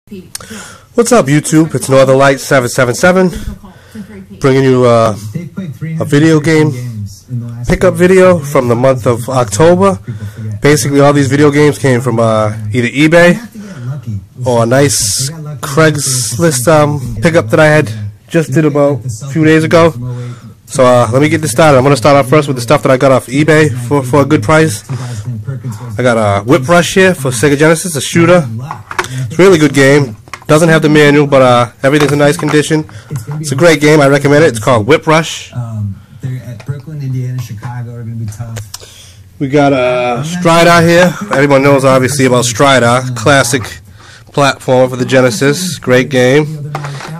What's up, YouTube? It's Northernlight777 bringing you a video game pickup video from the month of October. Basically, all these video games came from either eBay or a nice Craigslist pickup that I had just did about a few days ago. So let me get this started. I'm going to start off first with the stuff that I got off eBay for a good price. I got a Whip Rush here for Sega Genesis, a shooter. It's a really good game. Doesn't have the manual, but everything's in nice condition. It's a great game. I recommend it. It's called Whip Rush. They're at Brooklyn, Indiana, Chicago are going to be tough. We got Strider here. Everyone knows obviously about Strider. Classic platform for the Genesis. Great game.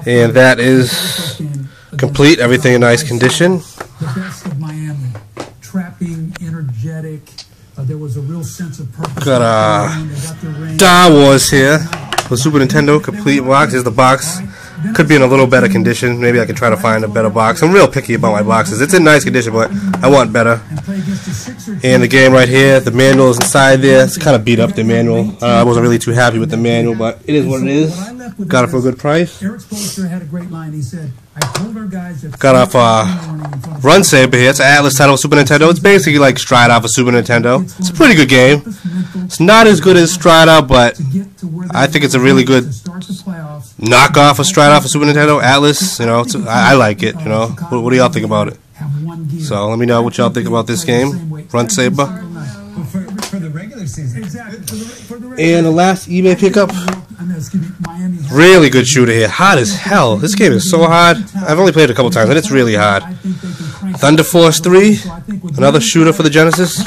And that is complete. Everything in nice condition. The best of Miami. Trapping, energetic. There was a real sense of purpose. Got Star Wars here for Super Nintendo, complete box. Here's the box. Could be in a little better condition. Maybe I can try to find a better box. I'm real picky about my boxes. It's in nice condition, but I want better. And the game right here, the manual is inside there. It's kind of beat up, the manual. I wasn't really too happy with the manual, but it is what it is. Got it for a good price. Got off Run Saber here. It's an Atlas title, Super Nintendo. It's basically like Strider for Super Nintendo. It's a pretty good game. It's not as good as Strider, but I think it's a really good knockoff of Strider for Super Nintendo. Atlas, you know, I like it. You know, what do y'all think about it? So let me know what y'all think about this game, Run Saber. For the regular season. And the last eBay pickup. Really good shooter here. Hard as hell. This game is so hard. I've only played it a couple times, and it's really hard. Thunder Force 3, another shooter for the Genesis.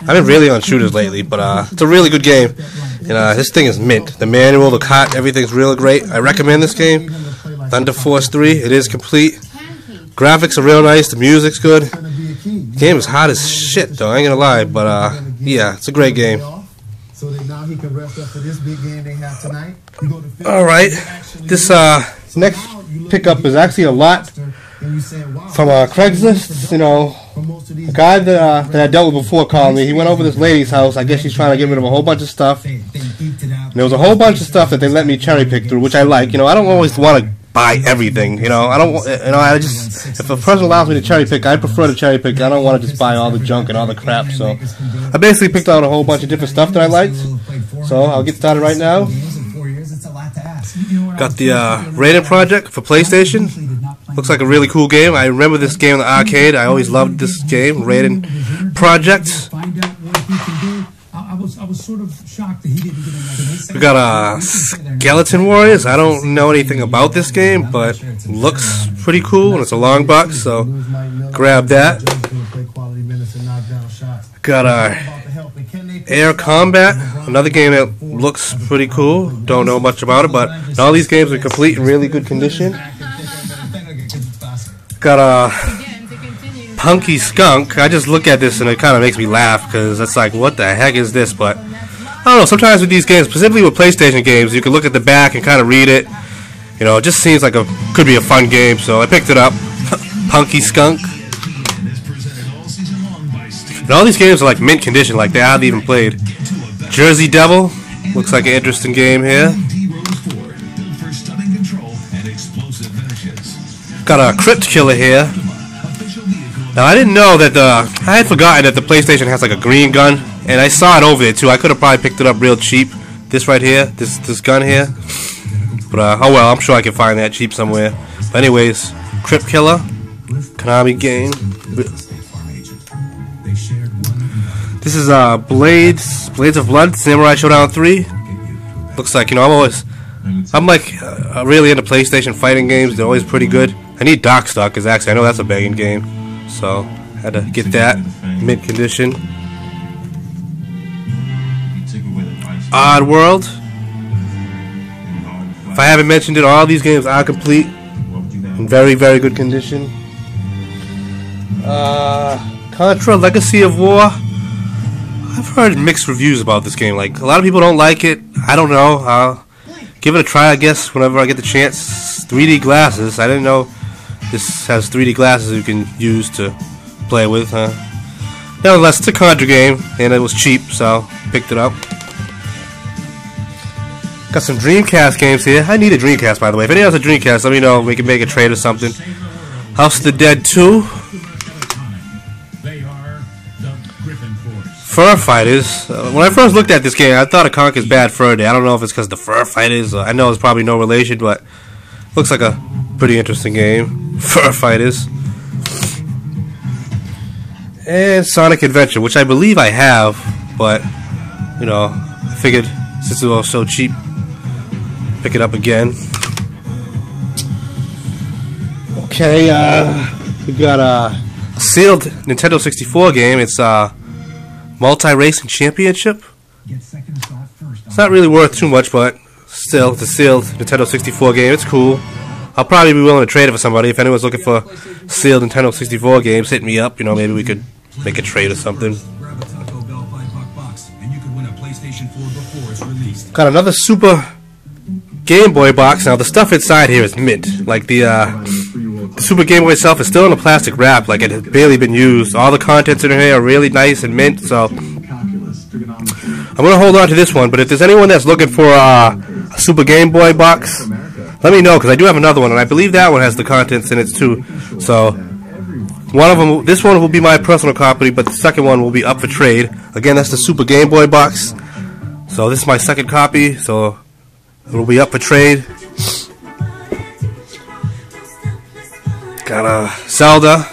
I've been really on shooters lately, but it's a really good game. And this thing is mint. The manual, the cart, everything's real great. I recommend this game. Thunder Force 3, it is complete. Graphics are real nice. The music's good. The game is hot as shit, though. I ain't gonna lie, but yeah, it's a great game. So that now he can rest up for this big game they have tonight. Alright, this next pickup is actually a lot from Craigslist. You know, a guy that I dealt with before called me. He went over to this lady's house. I guess she's trying to get rid of a whole bunch of stuff. And there was a whole bunch of stuff that they let me cherry pick through, which I like. You know, I don't always want to buy everything. You know, I don't. You know, I just, if a person allows me to cherry pick, I prefer to cherry pick. I don't want to just buy all the junk and all the crap. So I basically picked out a whole bunch of different stuff that I liked. So I'll get started right now. Got the Raiden Project for PlayStation. Looks like a really cool game. I remember this game in the arcade. I always loved this game, Raiden Project. We got Skeleton Warriors. I don't know anything about this game, but it looks pretty cool, and it's a long box, so grab that. Got Air Combat, another game that looks pretty cool. Don't know much about it, but all these games are complete in really good condition. Got Punky Skunk. I just look at this and it kind of makes me laugh because it's like, what the heck is this? But I don't know, sometimes with these games, specifically with PlayStation games, you can look at the back and kind of read it. You know, it just seems like could be a fun game, so I picked it up. Punky Skunk. And all these games are like mint condition, like they haven't even played. Jersey Devil, looks like an interesting game here. Got a Crypt Killer here. Now I didn't know that I had forgotten that the PlayStation has like a green gun, and I saw it over there too. I could have probably picked it up real cheap. This right here, this gun here. But oh well, I'm sure I can find that cheap somewhere. But anyways, Crypt Killer, Konami game. This is Blades of Blood, Samurai Showdown 3. Looks like, you know, I'm like really into PlayStation fighting games. They're always pretty good. I need Darkstalkers because actually I know that's a begging game, so I had to get that mint condition. Oddworld. If I haven't mentioned it, all these games are complete in very, very good condition. Contra Legacy of War. I've heard mixed reviews about this game. Like, a lot of people don't like it. I don't know. I'll give it a try, I guess, whenever I get the chance. 3D glasses. I didn't know this has 3D glasses you can use to play with. Nevertheless, it's a Contra game, and it was cheap, so picked it up. Got some Dreamcast games here. I need a Dreamcast, by the way. If anyone has a Dreamcast, let me know. We can make a trade or something. House of the Dead 2. Fur Fighters. When I first looked at this game, I thought of Conker's Bad Fur Day. I don't know if it's because the Fur Fighters. I know it's probably no relation, but looks like a pretty interesting game. Fur Fighters. And Sonic Adventure, which I believe I have, but, you know, I figured since it was so cheap, pick it up again. Okay, we got a sealed Nintendo 64 game. It's Multi-Racing Championship. It's not really worth too much, but still, it's a sealed Nintendo 64 game. It's cool. I'll probably be willing to trade it for somebody. If anyone's looking for sealed Nintendo 64 games, hit me up. You know, maybe we could make a trade or something. Got another Super Game Boy box. Now the stuff inside here is mint. Like the Super Game Boy itself is still in a plastic wrap, like it has barely been used. All the contents in here are really nice and mint, so I'm gonna hold on to this one. But if there's anyone that's looking for a Super Game Boy box, let me know, because I do have another one, and I believe that one has the contents in it too. So one of them, this one will be my personal copy, but the second one will be up for trade. Again, that's the Super Game Boy box. So this is my second copy, so it will be up for trade. Got a Zelda.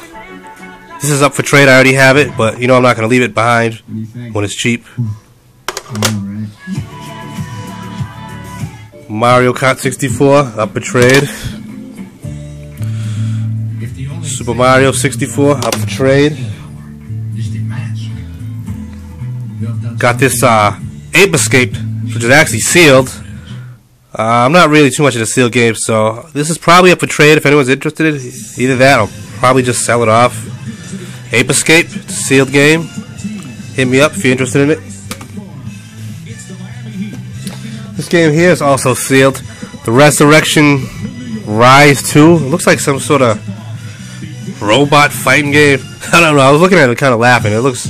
This is up for trade. I already have it, but you know I'm not going to leave it behind when it's cheap. Mario Kart 64 up for trade. Super Mario 64 up for trade. Got this Ape Escape, which is actually sealed. I'm not really too much into sealed games, so this is probably up for trade if anyone's interested. Either that, or probably just sell it off. Ape Escape, sealed game. Hit me up if you're interested in it. This game here is also sealed. The Resurrection Rise 2. It looks like some sort of robot fighting game. I don't know. I was looking at it kind of laughing. It looks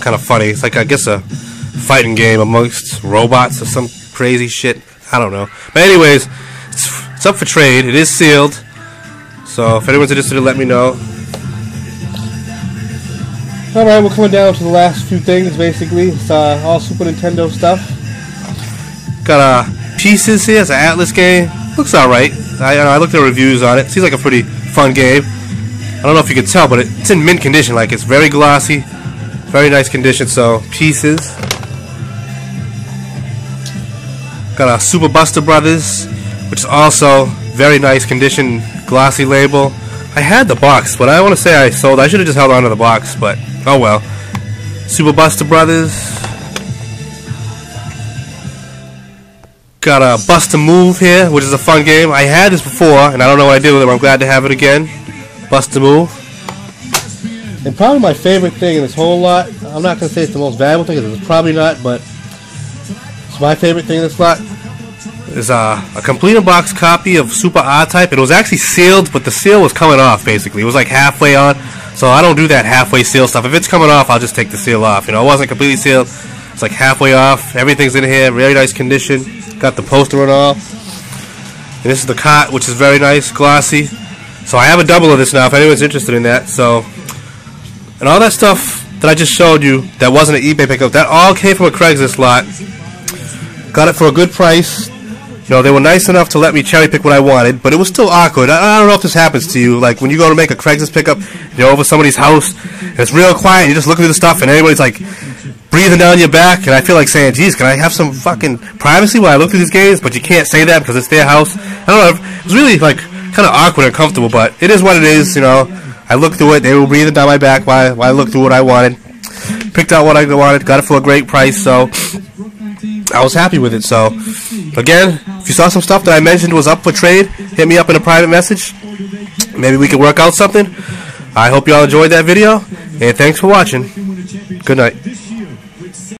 kind of funny. It's like, I guess, a fighting game amongst robots or some crazy shit. I don't know. But anyways, it's up for trade. It is sealed. So if anyone's interested, let me know. Alright, we're coming down to the last few things, basically. It's all Super Nintendo stuff. Got Pieces here. It's an Atlas game. Looks alright. I looked at the reviews on it. Seems like a pretty fun game. I don't know if you can tell, but it's in mint condition. Like, it's very glossy. Very nice condition. So, Pieces. Got a Super Buster Brothers, which is also very nice condition, glossy label. I had the box, but I want to say I sold. I should have just held on to the box, but oh well. Super Buster Brothers. Got a Bust a Move here, which is a fun game. I had this before, and I don't know what I did with it, but I'm glad to have it again. Bust a Move. And probably my favorite thing in this whole lot, I'm not going to say it's the most valuable thing, because it's probably not, but it's my favorite thing in this lot, is a complete in-box copy of Super R-Type. It was actually sealed, but the seal was coming off, basically. It was like halfway on, so I don't do that halfway seal stuff. If it's coming off, I'll just take the seal off. You know, it wasn't completely sealed. It's like halfway off. Everything's in here. Very nice condition. Got the poster and all. And this is the cot, which is very nice, glossy. So I have a double of this now, if anyone's interested in that. So, and all that stuff that I just showed you that wasn't an eBay pickup, that all came from a Craigslist lot. Got it for a good price. You know, they were nice enough to let me cherry pick what I wanted, but it was still awkward. I don't know if this happens to you. Like, when you go to make a Craigslist pickup, you're over somebody's house, and it's real quiet, and you just look through the stuff, and everybody's like breathing down your back, and I feel like saying, geez, can I have some fucking privacy while I look through these games? But you can't say that because it's their house. I don't know. It was really, like, kind of awkward and uncomfortable, but it is what it is, you know. I looked through it. They were breathing down my back while I looked through what I wanted. Picked out what I wanted. Got it for a great price, so I was happy with it. So, again, if you saw some stuff that I mentioned was up for trade, hit me up in a private message. Maybe we can work out something. I hope you all enjoyed that video, and thanks for watching. Good night.